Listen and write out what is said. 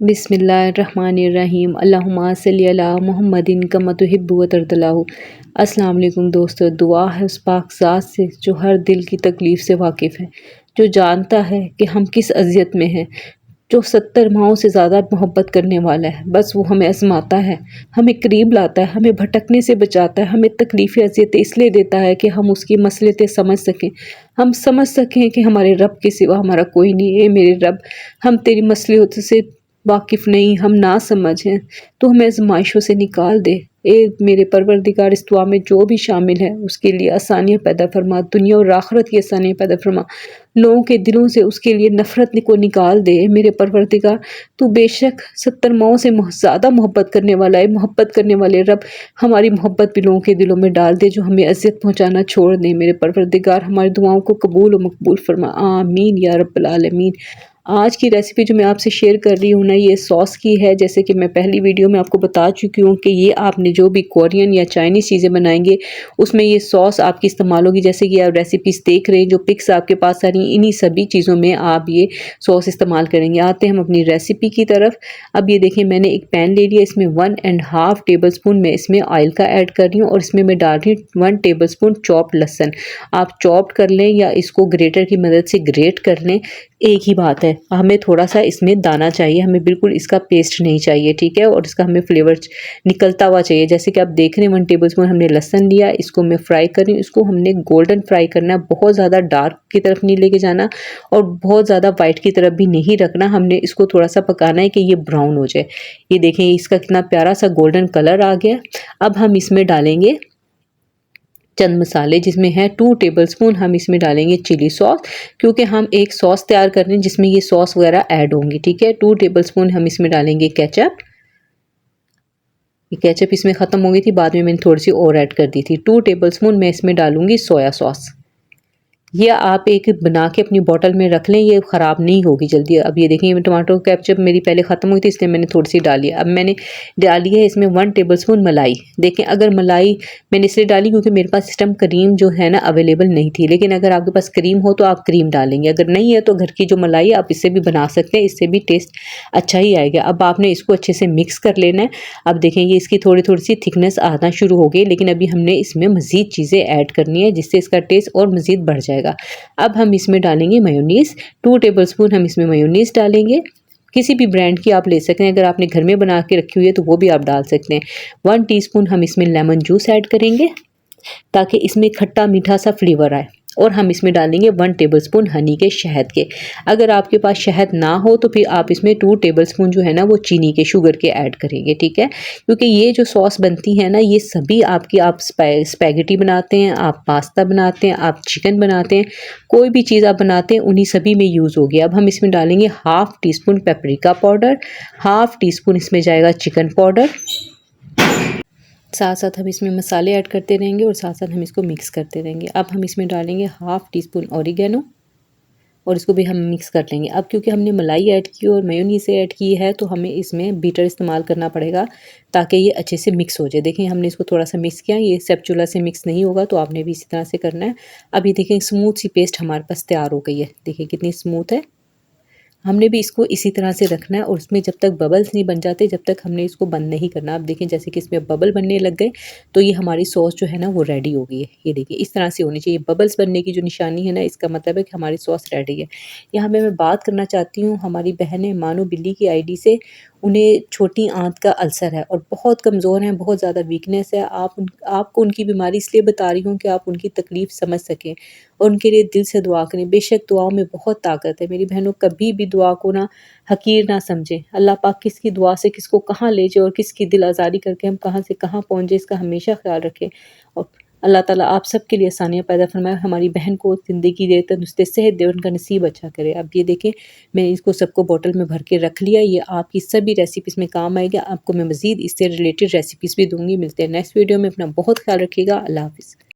बिस्मिल्लाहिर्रहमानिर्रहीम अल्लाहुम्मा सल्ली अला मुहम्मदिन कमा तुहिब्बु व तर्दल्लाहु। अस्सलाम वालेकुम दोस्तों, दुआ है उस पाक ज़ात से जो हर दिल की तकलीफ़ से वाकिफ़ है, जो जानता है कि हम किस अज़ियत में हैं, जो 70 माओं से ज़्यादा मोहब्बत करने वाला है। बस वो हमें आज़माता है, हमें करीब लाता है, हमें भटकने से बचाता है, हमें तकलीफ़ें अज़ियतें इसलिए देता है कि हम उसकी मसलतें समझ सकें। हम समझ सकें कि हमारे रब के सिवा हमारा कोई नहीं है। मेरे रब, हम तेरी मसलियतों से वाकिफ़ नहीं, हम ना समझ हैं, तो हमें आज़माइशों से निकाल दे। ए मेरे परवरदिगार, इस दुआ में जो भी शामिल है उसके लिए आसानियाँ पैदा फरमा, दुनिया और आखिरत की आसानियाँ पैदा फरमा। लोगों के दिलों से उसके लिए नफ़रत को निकाल दे। मेरे परवरदिगार, तू बेशक 70 माओं से ज़्यादा मोहब्बत करने वाला है। मोहब्बत करने वाले रब, हमारी मोहब्बत भी लोगों के दिलों में डाल दे जो हमें अज़ियत पहुँचाना छोड़ दें। मेरे परवरदिगार, हमारी दुआओं को कबूल और मकबूल फरमा। आमीन या रब्बल आलमीन। आज की रेसिपी जो मैं आपसे शेयर कर रही हूँ ना, ये सॉस की है। जैसे कि मैं पहली वीडियो में आपको बता चुकी हूँ कि ये आपने जो भी कोरियन या चाइनीज़ चीज़ें बनाएंगे उसमें ये सॉस आपकी इस्तेमाल होगी। जैसे कि आप रेसिपीज़ देख रहे हैं, जो पिक्स आपके पास आ रही हैं, इन्हीं सभी चीज़ों में आप ये सॉस इस्तेमाल करेंगे। आते हैं हम अपनी रेसिपी की तरफ। अब ये देखिए, मैंने एक पैन ले लिया, इसमें 1.5 टेबल स्पून मैं इसमें ऑयल का ऐड कर रही हूँ और इसमें मैं डाल रही हूँ 1 टेबल स्पून चॉप्ड लहसुन। आप चॉप्ड कर लें या इसको ग्रेटर की मदद से ग्रेट कर लें, एक ही बात है। हमें थोड़ा सा इसमें दाना चाहिए, हमें बिल्कुल इसका पेस्ट नहीं चाहिए, ठीक है। और इसका हमें फ्लेवर निकलता हुआ चाहिए। जैसे कि आप देख रहे हैं 1 टेबल स्पून हमने लहसुन लिया, इसको मैं फ्राई कर रही हूँ। इसको हमने गोल्डन फ्राई करना है, बहुत ज़्यादा डार्क की तरफ नहीं लेके जाना और बहुत ज़्यादा वाइट की तरफ भी नहीं रखना। हमने इसको थोड़ा सा पकाना है कि ये ब्राउन हो जाए। ये देखें, इसका कितना प्यारा सा गोल्डन कलर आ गया। अब हम इसमें डालेंगे चंद मसाले, जिसमें है 2 टेबलस्पून हम इसमें डालेंगे चिली सॉस, क्योंकि हम एक सॉस तैयार कर रहे हैं जिसमें ये सॉस वगैरह ऐड होंगी, ठीक है। 2 टेबलस्पून हम इसमें डालेंगे केचप। ये केचप इसमें ख़त्म हो गई थी, बाद में मैंने थोड़ी सी और ऐड कर दी थी। 2 टेबलस्पून मैं इसमें डालूंगी सोया सॉस। ये आप एक बना के अपनी बॉटल में रख लें, ये ख़राब नहीं होगी जल्दी। अब ये देखिए, टमाटो केचप मेरी पहले ख़त्म हुई थी, इसलिए मैंने थोड़ी सी डाली है। अब मैंने डाली है इसमें 1 टेबलस्पून मलाई। देखें, अगर मलाई मैंने इसलिए डाली क्योंकि मेरे पास सिस्टम क्रीम जो है ना अवेलेबल नहीं थी, लेकिन अगर आपके पास क्रीम हो तो आप क्रीम डालेंगे, अगर नहीं है तो घर की जो मलाई है आप इससे भी बना सकते हैं, इससे भी टेस्ट अच्छा ही आएगा। अब आपने इसको अच्छे से मिक्स कर लेना है। अब देखें, ये इसकी थोड़ी थोड़ी सी थिकनेस आना शुरू हो गई, लेकिन अभी हमने इसमें मज़ीद चीज़ें ऐड करनी है जिससे इसका टेस्ट और मज़ीद बढ़ जाएगा। अब हम इसमें डालेंगे मेयोनीज़। 2 टेबलस्पून हम इसमें मेयोनीज़ डालेंगे। किसी भी ब्रांड की आप ले सकते हैं, अगर आपने घर में बना के रखी हुई है तो वो भी आप डाल सकते हैं। 1 टीस्पून हम इसमें लेमन जूस ऐड करेंगे ताकि इसमें खट्टा मीठा सा फ्लेवर आए। और हम इसमें डालेंगे 1 टेबलस्पून हनी के, शहद के। अगर आपके पास शहद ना हो तो फिर आप इसमें 2 टेबलस्पून जो है ना वो चीनी के, शुगर के ऐड करेंगे, ठीक है। क्योंकि ये जो सॉस बनती है ना, ये सभी आपकी, आप स्पैगेटी बनाते हैं, आप पास्ता बनाते हैं, आप चिकन बनाते हैं, कोई भी चीज़ आप बनाते हैं उन्हीं सभी में यूज़ होगी। अब हम इसमें डालेंगे 1/2 टीस्पून पेपरिका पाउडर, 1/2 टीस्पून इसमें जाएगा चिकन पाउडर। साथ साथ हम इसमें मसाले ऐड करते रहेंगे और साथ साथ हम इसको मिक्स करते रहेंगे। अब हम इसमें डालेंगे 1/2 टीस्पून ऑरिगेनो और इसको भी हम मिक्स कर लेंगे। अब क्योंकि हमने मलाई ऐड की और मेयोनीज से ऐड की है तो हमें इसमें बीटर इस्तेमाल करना पड़ेगा ताकि ये अच्छे से मिक्स हो जाए। देखिए, हमने इसको थोड़ा सा मिक्स किया, ये स्पैचुला से मिक्स नहीं होगा तो आपने भी इसी तरह से करना है। अब ये देखिए, स्मूथ सी पेस्ट हमारे पास तैयार हो गई है। देखिए कितनी स्मूथ है। हमने भी इसको इसी तरह से रखना है और इसमें जब तक बबल्स नहीं बन जाते जब तक हमने इसको बंद नहीं करना। आप देखें, जैसे कि इसमें बबल बनने लग गए तो ये हमारी सॉस जो है ना वो रेडी हो गई है। ये देखिए, इस तरह से होनी चाहिए। बबल्स बनने की जो निशानी है ना, इसका मतलब है कि हमारी सॉस रेडी है। यहाँ पे मैं बात करना चाहती हूँ हमारी बहनें मानो बिल्ली की आईडी से, उन्हें छोटी आंत का अल्सर है और बहुत कमज़ोर हैं, बहुत ज़्यादा वीकनेस है। आपको उनकी बीमारी इसलिए बता रही हूँ कि आप उनकी तकलीफ़ समझ सकें और उनके लिए दिल से दुआ करें। बेशक दुआओं में बहुत ताकत है मेरी बहनों, कभी भी दुआ को ना हकीर ना समझें। अल्लाह पाक किसकी दुआ से किसको कहाँ ले जाए और किसकी दिल आज़ारी करके हम कहाँ से कहाँ पहुँच जाए, इसका हमेशा ख्याल रखें। और अल्लाह ताला आप सबके लिए आसानियाँ पैदा फरमाए, हमारी बहन को ज़िंदगी दे, तंदुरुस्ती सेहत दे, उनका नसीब अच्छा करे। अब ये देखें, मैंने इसको सबको बॉटल में भर के रख लिया। ये आपकी सभी रेसिपीज़ में काम आएगा। आपको मैं मज़ीद इससे रिलेटेड रेसिपीज़ भी दूँगी। मिलते हैं नेक्स्ट वीडियो में। अपना बहुत ख्याल रखिएगा। अल्लाह हाफ़िज़।